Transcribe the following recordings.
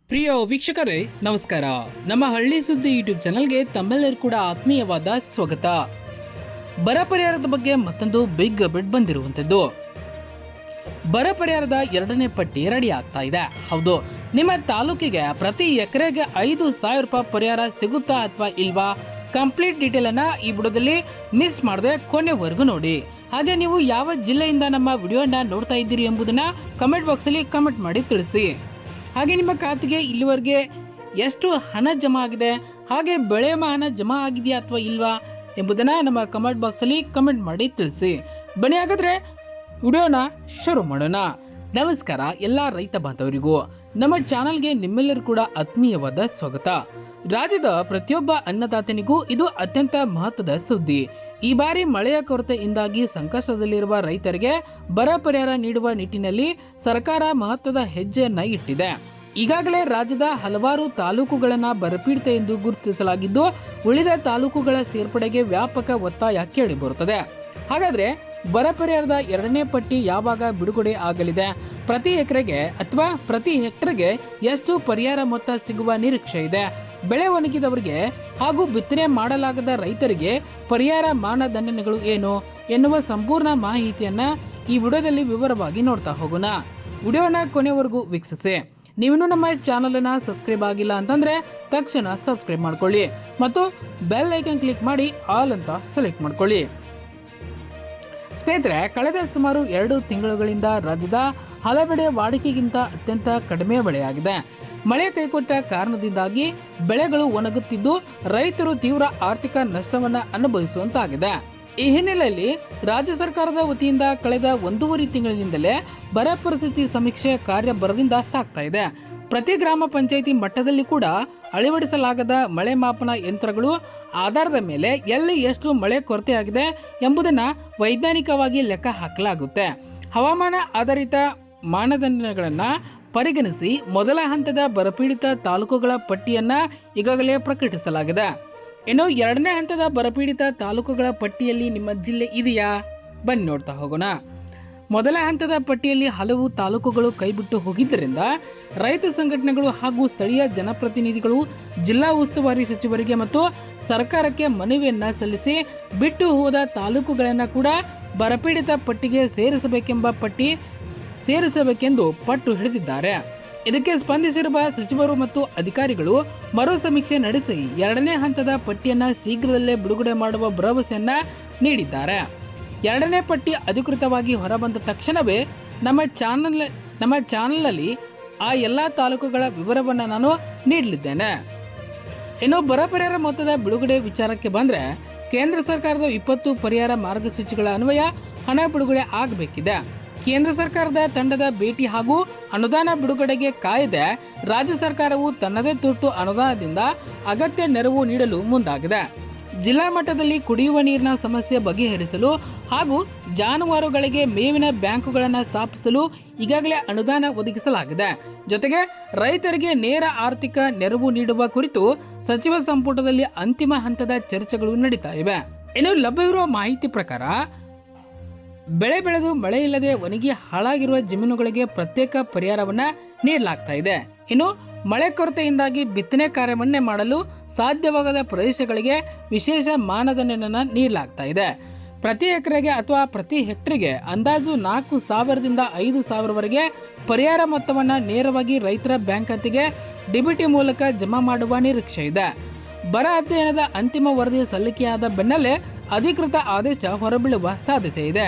ಪ್ರಿಯ ವೀಕ್ಷಕರೇ ನಮಸ್ಕಾರ. ನಮ್ಮ ಹಳ್ಳಿ ಸುದ್ದಿ ಯೂಟ್ಯೂಬ್ ಚಾನಲ್ಗೆ ತಮ್ಮೆಲ್ಲರೂ ಕೂಡ ಆತ್ಮೀಯವಾದ ಸ್ವಾಗತ. ಬರ ಪರಿಹಾರದ ಬಗ್ಗೆ ಮತ್ತೊಂದು ಬಿಗ್ ಅಪ್ಡೇಟ್ ಬಂದಿರುವಂಥದ್ದು. ಬರ ಪರಿಹಾರದ ಎರಡನೇ ಪಟ್ಟಿ ರೆಡಿ ಆಗ್ತಾ ಇದೆ. ಹೌದು, ನಿಮ್ಮ ತಾಲೂಕಿಗೆ ಪ್ರತಿ ಎಕರೆಗೆ 5,000 ರೂಪಾಯಿ ಪರಿಹಾರ ಸಿಗುತ್ತಾ ಅಥವಾ ಇಲ್ವಾ? ಕಂಪ್ಲೀಟ್ ಡೀಟೇಲ್ ಅನ್ನ ಈ ವಿಡಿಯೋದಲ್ಲಿ ಮಿಸ್ ಮಾಡದೆ ಕೊನೆವರೆಗೂ ನೋಡಿ. ಹಾಗೆ ನೀವು ಯಾವ ಜಿಲ್ಲೆಯಿಂದ ನಮ್ಮ ವಿಡಿಯೋನ ನೋಡ್ತಾ ಇದ್ದೀರಿ ಎಂಬುದನ್ನ ಕಮೆಂಟ್ ಬಾಕ್ಸಲ್ಲಿ ಕಮೆಂಟ್ ಮಾಡಿ ತಿಳಿಸಿ. ಹಾಗೆ ನಿಮ್ಮ ಖಾತೆಗೆ ಇಲ್ಲಿವರೆಗೆ ಎಷ್ಟು ಹಣ ಜಮಾ ಆಗಿದೆ, ಹಾಗೆ ಬೆಳೆ ಹಣ ಜಮಾ ಆಗಿದೆಯಾ ಅಥವಾ ಇಲ್ವಾ ಎಂಬುದನ್ನು ನಮ್ಮ ಕಮೆಂಟ್ ಬಾಕ್ಸಲ್ಲಿ ಕಮೆಂಟ್ ಮಾಡಿ ತಿಳಿಸಿ. ಬನ್ನಿ ಹಾಗಾದರೆ ವಿಡಿಯೋನ ಶುರು ಮಾಡೋಣ. ನಮಸ್ಕಾರ ಎಲ್ಲ ರೈತ ಬಾಂಧವರಿಗೂ ನಮ್ಮ ಚಾನಲ್ಗೆ ನಿಮ್ಮೆಲ್ಲರೂ ಕೂಡ ಆತ್ಮೀಯವಾದ ಸ್ವಾಗತ. ರಾಜ್ಯದ ಪ್ರತಿಯೊಬ್ಬ ಅನ್ನದಾತನಿಗೂ ಇದು ಅತ್ಯಂತ ಮಹತ್ವದ ಸುದ್ದಿ. ಈ ಬಾರಿ ಮಳೆಯ ಕೊರತೆಯಿಂದಾಗಿ ಸಂಕಷ್ಟದಲ್ಲಿರುವ ರೈತರಿಗೆ ಬರ ಪರಿಹಾರ ನೀಡುವ ನಿಟ್ಟಿನಲ್ಲಿ ಸರ್ಕಾರ ಮಹತ್ವದ ಹೆಜ್ಜೆಯನ್ನ ಇಟ್ಟಿದೆ. ಈಗಾಗಲೇ ರಾಜ್ಯದ ಹಲವಾರು ತಾಲೂಕುಗಳನ್ನು ಬರಪೀಡಿತ ಎಂದು ಗುರುತಿಸಲಾಗಿದ್ದು, ಉಳಿದ ತಾಲೂಕುಗಳ ಸೇರ್ಪಡೆಗೆ ವ್ಯಾಪಕ ಒತ್ತಾಯ ಕೇಳಿಬರುತ್ತದೆ. ಹಾಗಾದ್ರೆ ಬರ ಪರಿಹಾರದ ಎರಡನೇ ಪಟ್ಟಿ ಯಾವಾಗ ಬಿಡುಗಡೆ ಆಗಲಿದೆ? ಪ್ರತಿ ಎಕರೆಗೆ ಅಥವಾ ಪ್ರತಿ ಹೆಕ್ಟರ್ಗೆ ಎಷ್ಟು ಪರಿಹಾರ ಮೊತ್ತ ಸಿಗುವ ನಿರೀಕ್ಷೆ ಇದೆ? ಬೆಳೆ ಒಣಗಿದವರಿಗೆ ಹಾಗೂ ಬಿತ್ತನೆ ಮಾಡಲಾಗದ ರೈತರಿಗೆ ಪರಿಹಾರ ಮಾನದಂಡಗಳು ಏನು ಎನ್ನುವ ಸಂಪೂರ್ಣ ಮಾಹಿತಿಯನ್ನ ಈ ವಿಡಿಯೋದಲ್ಲಿ ವಿವರವಾಗಿ ನೋಡ್ತಾ ಹೋಗೋಣ. ವಿಡಿಯೋನ ಕೊನೆವರೆಗೂ ವೀಕ್ಷಿಸಿ. ನೀವಿನ್ನೂ ನಮ್ಮ ಚಾನಲನ್ನು ಸಬ್ಸ್ಕ್ರೈಬ್ ಆಗಿಲ್ಲ ಅಂತಂದ್ರೆ ತಕ್ಷಣ ಸಬ್ಸ್ಕ್ರೈಬ್ ಮಾಡ್ಕೊಳ್ಳಿ ಮತ್ತು ಬೆಲ್ ಐಕನ್ ಕ್ಲಿಕ್ ಮಾಡಿ ಆಲ್ ಅಂತ ಸೆಲೆಕ್ಟ್ ಮಾಡ್ಕೊಳ್ಳಿ. ಸ್ನೇಹಿತರೆ, ಕಳೆದ ಸುಮಾರು 2 ತಿಂಗಳುಗಳಿಂದ ರಾಜ್ಯದ ಹಲವೆಡೆ ವಾಡಿಕೆಗಿಂತ ಅತ್ಯಂತ ಕಡಿಮೆ ಬೆಳೆಯಾಗಿದೆ. ಮಳೆ ಕೈಕೊಟ್ಟ ಕಾರಣದಿಂದಾಗಿ ಬೆಳೆಗಳು ಒಣಗುತ್ತಿದ್ದು ರೈತರು ತೀವ್ರ ಆರ್ಥಿಕ ನಷ್ಟವನ್ನು ಅನುಭವಿಸುವಂತಾಗಿದೆ. ಈ ಹಿನ್ನೆಲೆಯಲ್ಲಿ ರಾಜ್ಯ ಸರ್ಕಾರದ ವತಿಯಿಂದ ಕಳೆದ 1.5 ತಿಂಗಳಿನಿಂದಲೇ ಬರ ಪರಿಸ್ಥಿತಿ ಸಮೀಕ್ಷೆ ಕಾರ್ಯ ಭರದಿಂದ ಸಾಗ್ತಾ ಇದೆ. ಪ್ರತಿ ಗ್ರಾಮ ಪಂಚಾಯಿತಿ ಮಟ್ಟದಲ್ಲಿ ಕೂಡ ಅಳವಡಿಸಲಾಗದ ಮಳೆ ಮಾಪನ ಯಂತ್ರಗಳು ಆಧಾರದ ಮೇಲೆ ಎಲ್ಲಿ ಎಷ್ಟು ಮಳೆ ಕೊರತೆಯಾಗಿದೆ ಎಂಬುದನ್ನು ವೈಜ್ಞಾನಿಕವಾಗಿ ಲೆಕ್ಕ ಹಾಕಲಾಗುತ್ತೆ. ಹವಾಮಾನ ಆಧಾರಿತ ಮಾನದಂಡಗಳನ್ನು ಪರಿಗಣಿಸಿ ಮೊದಲ ಹಂತದ ಬರಪೀಡಿತ ತಾಲೂಕುಗಳ ಪಟ್ಟಿಯನ್ನ ಈಗಾಗಲೇ ಪ್ರಕಟಿಸಲಾಗಿದೆ. ಇನ್ನು ಎರಡನೇ ಹಂತದ ಬರಪೀಡಿತ ತಾಲೂಕುಗಳ ಪಟ್ಟಿಯಲ್ಲಿ ನಿಮ್ಮ ಜಿಲ್ಲೆ ಇದೆಯಾ? ಬನ್ನಿ ನೋಡ್ತಾ ಹೋಗೋಣ. ಮೊದಲ ಹಂತದ ಪಟ್ಟಿಯಲ್ಲಿ ಹಲವು ತಾಲೂಕುಗಳು ಕೈಬಿಟ್ಟು ಹೋಗಿದ್ದರಿಂದ ರೈತ ಸಂಘಟನೆಗಳು ಹಾಗೂ ಸ್ಥಳೀಯ ಜನಪ್ರತಿನಿಧಿಗಳು ಜಿಲ್ಲಾ ಉಸ್ತುವಾರಿ ಸಚಿವರಿಗೆ ಮತ್ತು ಸರ್ಕಾರಕ್ಕೆ ಮನವಿಯನ್ನ ಸಲ್ಲಿಸಿ ಬಿಟ್ಟು ಹೋದ ತಾಲೂಕುಗಳನ್ನು ಕೂಡ ಬರಪೀಡಿತ ಪಟ್ಟಿಗೆ ಸೇರಿಸಬೇಕೆಂದು ಪಟ್ಟು ಹಿಡಿದಿದ್ದಾರೆ. ಇದಕ್ಕೆ ಸ್ಪಂದಿಸಿರುವ ಸಚಿವರು ಮತ್ತು ಅಧಿಕಾರಿಗಳು ಮರು ಸಮೀಕ್ಷೆ ನಡೆಸಿ ಎರಡನೇ ಹಂತದ ಪಟ್ಟಿಯನ್ನ ಶೀಘ್ರದಲ್ಲೇ ಬಿಡುಗಡೆ ಮಾಡುವ ಭರವಸೆಯನ್ನ ನೀಡಿದ್ದಾರೆ. ಎರಡನೇ ಪಟ್ಟಿ ಅಧಿಕೃತವಾಗಿ ಹೊರಬಂದ ತಕ್ಷಣವೇ ನಮ್ಮ ಚಾನಲ್ನಲ್ಲಿ ಆ ಎಲ್ಲ ತಾಲೂಕುಗಳ ವಿವರವನ್ನು ನಾನು ನೀಡಲಿದ್ದೇನೆ. ಇನ್ನು ಬರ ಪರಿಹಾರ ಮೊತ್ತದ ಬಿಡುಗಡೆ ವಿಚಾರಕ್ಕೆ ಬಂದರೆ, ಕೇಂದ್ರ ಸರ್ಕಾರದ 20 ಪರಿಹಾರ ಮಾರ್ಗಸೂಚಿಗಳ ಅನ್ವಯ ಹಣ ಬಿಡುಗಡೆ ಆಗಬೇಕಿದೆ. ಕೇಂದ್ರ ಸರ್ಕಾರದ ತಂಡದ ಭೇಟಿ ಹಾಗೂ ಅನುದಾನ ಬಿಡುಗಡೆಗೆ ಕಾಯದೆ ರಾಜ್ಯ ಸರ್ಕಾರವು ತನ್ನದೇ ತುರ್ತು ಅನುದಾನದಿಂದ ಅಗತ್ಯ ನೆರವು ನೀಡಲು ಮುಂದಾಗಿದೆ. ಜಿಲ್ಲಾ ಮಟ್ಟದಲ್ಲಿ ಕುಡಿಯುವ ನೀರಿನ ಸಮಸ್ಯೆ ಬಗೆಹರಿಸಲು ಹಾಗೂ ಜಾನುವಾರುಗಳಿಗೆ ಮೇವಿನ ಬ್ಯಾಂಕುಗಳನ್ನು ಸ್ಥಾಪಿಸಲು ಈಗಾಗಲೇ ಅನುದಾನ ಒದಗಿಸಲಾಗಿದೆ. ಜೊತೆಗೆ ರೈತರಿಗೆ ನೇರ ಆರ್ಥಿಕ ನೆರವು ನೀಡುವ ಕುರಿತು ಸಚಿವ ಸಂಪುಟದಲ್ಲಿ ಅಂತಿಮ ಹಂತದ ಚರ್ಚೆಗಳು ನಡೀತಾ ಇವೆ. ಇನ್ನು ಲಭ್ಯವಿರುವ ಮಾಹಿತಿ ಪ್ರಕಾರ ಬೆಳೆ ಬೆಳೆದು ಮಳೆ ಇಲ್ಲದೆ ಒಣಗಿ ಹಾಳಾಗಿರುವ ಜಮೀನುಗಳಿಗೆ ಪ್ರತ್ಯೇಕ ಪರಿಹಾರವನ್ನ ನೀಡಲಾಗ್ತಾ ಇದೆ. ಇನ್ನು ಮಳೆ ಕೊರತೆಯಿಂದಾಗಿ ಬಿತ್ತನೆ ಕಾರ್ಯವನ್ನೇ ಮಾಡಲು ಸಾಧ್ಯವಾಗದ ಪ್ರದೇಶಗಳಿಗೆ ವಿಶೇಷ ಮಾನದಂಡವನ್ನು ನೀಡಲಾಗ್ತಾ ಇದೆ. ಪ್ರತಿ ಎಕರೆಗೆ ಅಥವಾ ಪ್ರತಿ ಹೆಕ್ಟರ್ಗೆ ಅಂದಾಜು 4,000ದಿಂದ 5,000ವರೆಗೆ ಪರಿಹಾರ ಮೊತ್ತವನ್ನು ನೇರವಾಗಿ ರೈತರ ಬ್ಯಾಂಕ್ ಖಾತೆಗೆ ಡಿಬಿಟಿ ಮೂಲಕ ಜಮಾ ಮಾಡುವ ನಿರೀಕ್ಷೆ ಇದೆ. ಬರ ಅಧ್ಯಯನದ ಅಂತಿಮ ವರದಿ ಸಲ್ಲಿಕೆಯಾದ ಬೆನ್ನಲ್ಲೇ ಅಧಿಕೃತ ಆದೇಶ ಹೊರಬೀಳುವ ಸಾಧ್ಯತೆ ಇದೆ.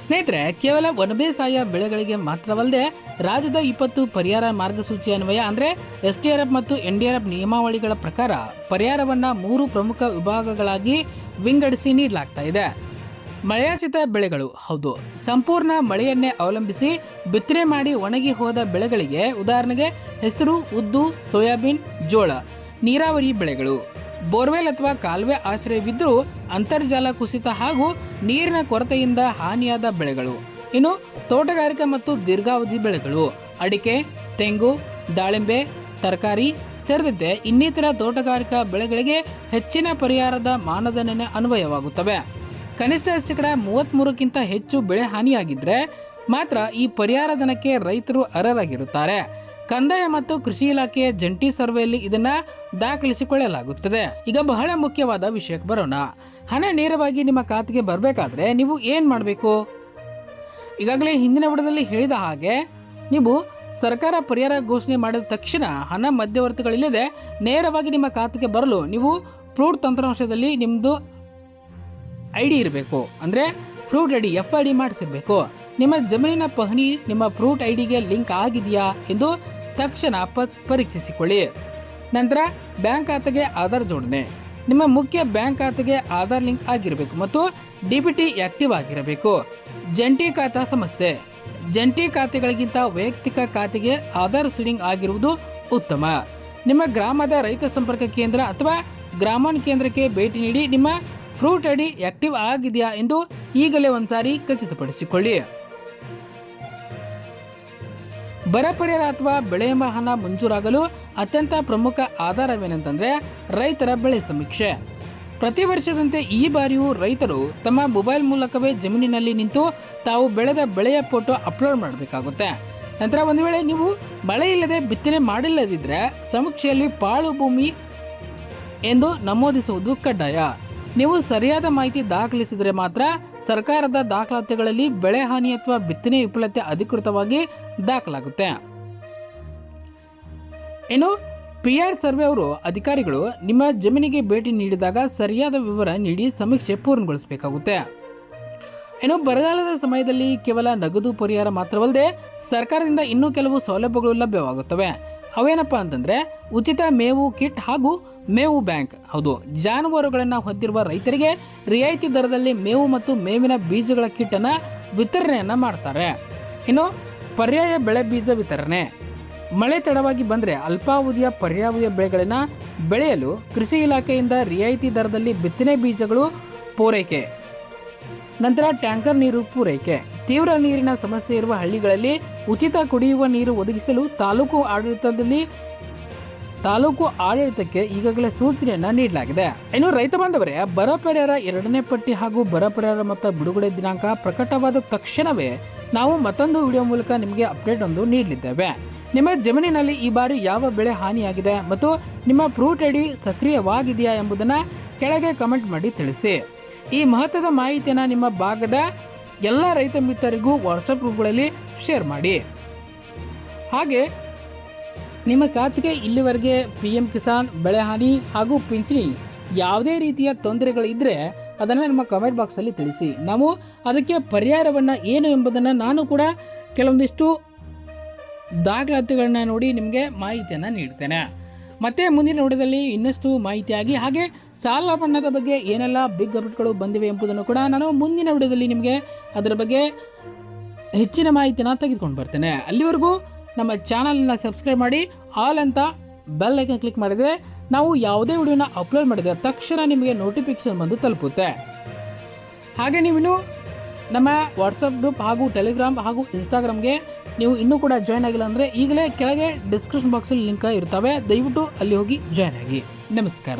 ಸ್ನೇಹಿತರೆ, ಕೇವಲ ಒಣಬೇಸಾಯ ಬೆಳೆಗಳಿಗೆ ಮಾತ್ರವಲ್ಲದೆ ರಾಜ್ಯದ 20 ಪರಿಹಾರ ಮಾರ್ಗಸೂಚಿ ಅನ್ವಯ ಅಂದರೆ SDRF ಮತ್ತು NDRF ನಿಯಮಾವಳಿಗಳ ಪ್ರಕಾರ ಪರಿಹಾರವನ್ನು 3 ಪ್ರಮುಖ ವಿಭಾಗಗಳಾಗಿ ವಿಂಗಡಿಸಿ ನೀಡಲಾಗ್ತಾ ಇದೆ. ಮಳೆಯಾಶ್ರಿತ ಬೆಳೆಗಳು, ಹೌದು, ಸಂಪೂರ್ಣ ಮಳೆಯನ್ನೇ ಅವಲಂಬಿಸಿ ಬಿತ್ತನೆ ಮಾಡಿ ಒಣಗಿ ಹೋದ ಬೆಳೆಗಳಿಗೆ, ಉದಾಹರಣೆಗೆ ಹೆಸರು, ಉದ್ದು, ಸೋಯಾಬೀನ್, ಜೋಳ. ನೀರಾವರಿ ಬೆಳೆಗಳು, ಬೋರ್ವೆಲ್ ಅಥವಾ ಕಾಲುವೆ ಆಶ್ರಯವಿದ್ದರೂ ಅಂತರ್ಜಲ ಕುಸಿತ ಹಾಗೂ ನೀರಿನ ಕೊರತೆಯಿಂದ ಹಾನಿಯಾದ ಬೆಳೆಗಳು. ಇನ್ನು ತೋಟಗಾರಿಕಾ ಮತ್ತು ದೀರ್ಘಾವಧಿ ಬೆಳೆಗಳು, ಅಡಿಕೆ, ತೆಂಗು, ದಾಳಿಂಬೆ, ತರಕಾರಿ ಸೇರಿದಂತೆ ಇನ್ನಿತರ ತೋಟಗಾರಿಕಾ ಬೆಳೆಗಳಿಗೆ ಹೆಚ್ಚಿನ ಪರಿಹಾರದ ಮಾನದಂಡ ಅನ್ವಯವಾಗುತ್ತವೆ. ಕನಿಷ್ಠ 33ಕ್ಕಿಂತ ಹೆಚ್ಚು ಬೆಳೆ ಹಾನಿಯಾಗಿದ್ದರೆ ಮಾತ್ರ ಈ ಪರಿಹಾರ ಧನಕ್ಕೆ ರೈತರು ಅರ್ಹರಾಗಿರುತ್ತಾರೆ. ಕಂದಾಯ ಮತ್ತು ಕೃಷಿ ಇಲಾಖೆಯ ಜಂಟಿ ಸರ್ವೆಯಲ್ಲಿ ಇದನ್ನ ದಾಖಲಿಸಿಕೊಳ್ಳಲಾಗುತ್ತದೆ. ಈಗ ಬಹಳ ಮುಖ್ಯವಾದ ವಿಷಯಕ್ಕೆ ಬರೋಣ. ಹಣ ನೇರವಾಗಿ ನಿಮ್ಮ ಖಾತೆಗೆ ಬರಬೇಕಾದ್ರೆ ನೀವು ಏನು ಮಾಡಬೇಕು? ಈಗಾಗಲೇ ಹಿಂದಿನ ವಿಡಿಯೋದಲ್ಲಿ ಹೇಳಿದ ಹಾಗೆ ನೀವು ಸರ್ಕಾರ ಪರಿಹಾರ ಘೋಷಣೆ ಮಾಡಿದ ತಕ್ಷಣ ಹಣ ಮಧ್ಯವರ್ತಿಗಳಿಲ್ಲದೆ ನೇರವಾಗಿ ನಿಮ್ಮ ಖಾತೆಗೆ ಬರಲು ನೀವು ಫ್ರೂಟ್ ತಂತ್ರಾಂಶದಲ್ಲಿ ನಿಮ್ಮದು ID ಇರಬೇಕು. ಅಂದರೆ ಫ್ರೂಟ್ ID FID ಮಾಡಿಸಿರಬೇಕು. ನಿಮ್ಮ ಜಮೀನಿನ ಪಹಣಿ ನಿಮ್ಮ ಫ್ರೂಟ್ IDಗೆ ಲಿಂಕ್ ಆಗಿದೆಯಾ ಎಂದು ತಕ್ಷಣ ಪರೀಕ್ಷಿಸಿಕೊಳ್ಳಿ. ನಂತರ ಬ್ಯಾಂಕ್ ಖಾತೆಗೆ ಆಧಾರ್ ಜೋಡಣೆ, ನಿಮ್ಮ ಮುಖ್ಯ ಬ್ಯಾಂಕ್ ಖಾತೆಗೆ ಆಧಾರ್ ಲಿಂಕ್ ಆಗಿರಬೇಕು ಮತ್ತು DBT ಆಕ್ಟಿವ್ ಆಗಿರಬೇಕು. ಜಂಟಿ ಖಾತಾ ಸಮಸ್ಯೆ, ಜಂಟಿ ಖಾತೆಗಳಿಗಿಂತ ವೈಯಕ್ತಿಕ ಖಾತೆಗೆ ಆಧಾರ್ ಸೀಡಿಂಗ್ ಆಗಿರುವುದು ಉತ್ತಮ. ನಿಮ್ಮ ಗ್ರಾಮದ ರೈತ ಸಂಪರ್ಕ ಕೇಂದ್ರ ಅಥವಾ ಗ್ರಾಮೀಣ ಕೇಂದ್ರಕ್ಕೆ ಭೇಟಿ ನೀಡಿ ನಿಮ್ಮ ಫ್ರೂಟ್ ID ಆಕ್ಟಿವ್ ಆಗಿದೆಯಾ ಎಂದು ಈಗಲೇ ಒಂದ್ಸಾರಿ ಖಚಿತಪಡಿಸಿಕೊಳ್ಳಿ. ಬರ ಪರಿಹಾರ ಅಥವಾ ಬೆಳೆ ವಿಮಾ ಹಣ ಮಂಜೂರಾಗಲು ಅತ್ಯಂತ ಪ್ರಮುಖ ಆಧಾರವೇನೆಂತಂದರೆ ರೈತರ ಬೆಳೆ ಸಮೀಕ್ಷೆ. ಪ್ರತಿ ವರ್ಷದಂತೆ ಈ ಬಾರಿಯೂ ರೈತರು ತಮ್ಮ ಮೊಬೈಲ್ ಮೂಲಕವೇ ಜಮೀನಿನಲ್ಲಿ ನಿಂತು ತಾವು ಬೆಳೆದ ಬೆಳೆಯ ಫೋಟೋ ಅಪ್ಲೋಡ್ ಮಾಡಬೇಕಾಗುತ್ತೆ. ನಂತರ ಒಂದು ವೇಳೆ ನೀವು ಮಳೆ ಇಲ್ಲದೆ ಬಿತ್ತನೆ ಮಾಡಿಲ್ಲದಿದ್ದರೆ ಸಮೀಕ್ಷೆಯಲ್ಲಿ ಪಾಳು ಭೂಮಿ ಎಂದು ನಮೂದಿಸುವುದು ಕಡ್ಡಾಯ. ನೀವು ಸರಿಯಾದ ಮಾಹಿತಿ ದಾಖಲಿಸಿದರೆ ಮಾತ್ರ ಸರ್ಕಾರದ ದಾಖಲಾತಿಗಳಲ್ಲಿ ಬೆಳೆ ಹಾನಿ ಅಥವಾ ಬಿತ್ತನೆ ವಿಫಲತೆ ಅಧಿಕೃತವಾಗಿ ದಾಖಲಾಗುತ್ತೆ. ಇನ್ನು PR ಸರ್ವೆ ಅವರು ಅಧಿಕಾರಿಗಳು ನಿಮ್ಮ ಜಮೀನಿಗೆ ಭೇಟಿ ನೀಡಿದಾಗ ಸರಿಯಾದ ವಿವರ ನೀಡಿ ಸಮೀಕ್ಷೆ ಪೂರ್ಣಗೊಳಿಸಬೇಕಾಗುತ್ತೆ. ಇನ್ನು ಬರಗಾಲದ ಸಮಯದಲ್ಲಿ ಕೇವಲ ನಗದು ಪರಿಹಾರ ಮಾತ್ರವಲ್ಲದೆ ಸರ್ಕಾರದಿಂದ ಇನ್ನೂ ಕೆಲವು ಸೌಲಭ್ಯಗಳು ಲಭ್ಯವಾಗುತ್ತವೆ. ಅವೇನಪ್ಪ ಅಂತಂದರೆ ಉಚಿತ ಮೇವು ಕಿಟ್ ಹಾಗೂ ಮೇವು ಬ್ಯಾಂಕ್. ಹೌದು, ಜಾನುವಾರುಗಳನ್ನು ಹೊಂದಿರುವ ರೈತರಿಗೆ ರಿಯಾಯಿತಿ ದರದಲ್ಲಿ ಮೇವು ಮತ್ತು ಮೇವಿನ ಬೀಜಗಳ ಕಿಟ್ಟನ್ನು ವಿತರಣೆಯನ್ನು ಮಾಡ್ತಾರೆ. ಇನ್ನು ಪರ್ಯಾಯ ಬೆಳೆ ಬೀಜ ವಿತರಣೆ, ಮಳೆ ತಡವಾಗಿ ಬಂದರೆ ಅಲ್ಪಾವಧಿಯ ಪರ್ಯಾಯ ಬೆಳೆಗಳನ್ನು ಬೆಳೆಯಲು ಕೃಷಿ ಇಲಾಖೆಯಿಂದ ರಿಯಾಯಿತಿ ದರದಲ್ಲಿ ಬಿತ್ತನೆ ಬೀಜಗಳು ಪೂರೈಕೆ. ನಂತರ ಟ್ಯಾಂಕರ್ ನೀರು ಪೂರೈಕೆ, ತೀವ್ರ ನೀರಿನ ಸಮಸ್ಯೆ ಇರುವ ಹಳ್ಳಿಗಳಲ್ಲಿ ಉಚಿತ ಕುಡಿಯುವ ನೀರು ಒದಗಿಸಲು ತಾಲೂಕು ಆಡಳಿತಕ್ಕೆ ಈಗಾಗಲೇ ಸೂಚನೆಯನ್ನು ನೀಡಲಾಗಿದೆ. ಇನ್ನು ರೈತ ಬಾಂಧವರೇ, ಬರ ಪರಿಹಾರ 2ನೇ ಪಟ್ಟಿ ಹಾಗೂ ಬರ ಪರಿಹಾರ ಮೊತ್ತ ಬಿಡುಗಡೆ ದಿನಾಂಕ ಪ್ರಕಟವಾದ ತಕ್ಷಣವೇ ನಾವು ಮತ್ತೊಂದು ವಿಡಿಯೋ ಮೂಲಕ ನಿಮಗೆ ಅಪ್ಡೇಟ್ ಒಂದು ನೀಡಲಿದ್ದೇವೆ. ನಿಮ್ಮ ಜಮೀನಿನಲ್ಲಿ ಈ ಬಾರಿ ಯಾವ ಬೆಳೆ ಹಾನಿಯಾಗಿದೆ ಮತ್ತು ನಿಮ್ಮ ಫ್ರೂಟ್ ID ಸಕ್ರಿಯವಾಗಿದೆಯಾ ಎಂಬುದನ್ನು ಕೆಳಗೆ ಕಮೆಂಟ್ ಮಾಡಿ ತಿಳಿಸಿ. ಈ ಮಹತ್ವದ ಮಾಹಿತಿಯನ್ನು ನಿಮ್ಮ ಭಾಗದ ಎಲ್ಲ ರೈತ ಮಿತ್ರರಿಗೂ ವಾಟ್ಸಪ್ ಗ್ರೂಪ್ಗಳಲ್ಲಿ ಶೇರ್ ಮಾಡಿ. ಹಾಗೆ ನಿಮ್ಮ ಖಾತೆಗೆ ಇಲ್ಲಿವರೆಗೆ PM ಕಿಸಾನ್, ಬೆಳೆ ಹಾನಿ ಹಾಗೂ ಪಿಂಚಣಿ ಯಾವುದೇ ರೀತಿಯ ತೊಂದರೆಗಳಿದ್ದರೆ ಅದನ್ನು ನಮ್ಮ ಕಮೆಂಟ್ ಬಾಕ್ಸಲ್ಲಿ ತಿಳಿಸಿ. ನಾವು ಅದಕ್ಕೆ ಪರಿಹಾರವನ್ನು ಏನು ಎಂಬುದನ್ನು ನಾನು ಕೂಡ ಕೆಲವೊಂದಿಷ್ಟು ದಾಖಲಾತಿಗಳನ್ನ ನೋಡಿ ನಿಮಗೆ ಮಾಹಿತಿಯನ್ನು ನೀಡ್ತೇನೆ. ಮತ್ತೆ ಮುಂದಿನ ವಿಡಿಯೋದಲ್ಲಿ ಇನ್ನಷ್ಟು ಮಾಹಿತಿಯಾಗಿ ಹಾಗೆ ಸಾಲ ಮನ್ನಾದ ಬಗ್ಗೆ ಏನೆಲ್ಲ ಬಿಗ್ ಅಪ್ಡೇಟ್ಗಳು ಬಂದಿವೆ ಎಂಬುದನ್ನು ಕೂಡ ನಾನು ಮುಂದಿನ ವಿಡಿಯೋದಲ್ಲಿ ನಿಮಗೆ ಅದರ ಬಗ್ಗೆ ಹೆಚ್ಚಿನ ಮಾಹಿತಿನ ತೆಗೆದುಕೊಂಡು ಬರ್ತೇನೆ. ಅಲ್ಲಿವರೆಗೂ ನಮ್ಮ ಚಾನಲನ್ನು ಸಬ್ಸ್ಕ್ರೈಬ್ ಮಾಡಿ ಆಲ್ ಅಂತ ಬೆಲ್ ಐಕನ್ ಕ್ಲಿಕ್ ಮಾಡಿದರೆ ನಾವು ಯಾವುದೇ ವಿಡಿಯೋನ ಅಪ್ಲೋಡ್ ಮಾಡಿದರೆ ತಕ್ಷಣ ನಿಮಗೆ ನೋಟಿಫಿಕೇಶನ್ ಬಂದು ತಲುಪುತ್ತೆ. ಹಾಗೆ ನೀವಿನ್ನು ನಮ್ಮ ವಾಟ್ಸಪ್ ಗ್ರೂಪ್ ಹಾಗೂ ಟೆಲಿಗ್ರಾಮ್ ಹಾಗೂ ಇನ್ಸ್ಟಾಗ್ರಾಮ್ಗೆ ನೀವು ಇನ್ನೂ ಕೂಡ ಜಾಯ್ನ್ ಆಗಿಲ್ಲ ಅಂದರೆ ಈಗಲೇ ಕೆಳಗೆ ಡಿಸ್ಕ್ರಿಪ್ಷನ್ ಬಾಕ್ಸಲ್ಲಿ ಲಿಂಕ್ ಇರ್ತವೆ, ದಯವಿಟ್ಟು ಅಲ್ಲಿ ಹೋಗಿ ಜಾಯ್ನ್ ಆಗಿ. ನಮಸ್ಕಾರ.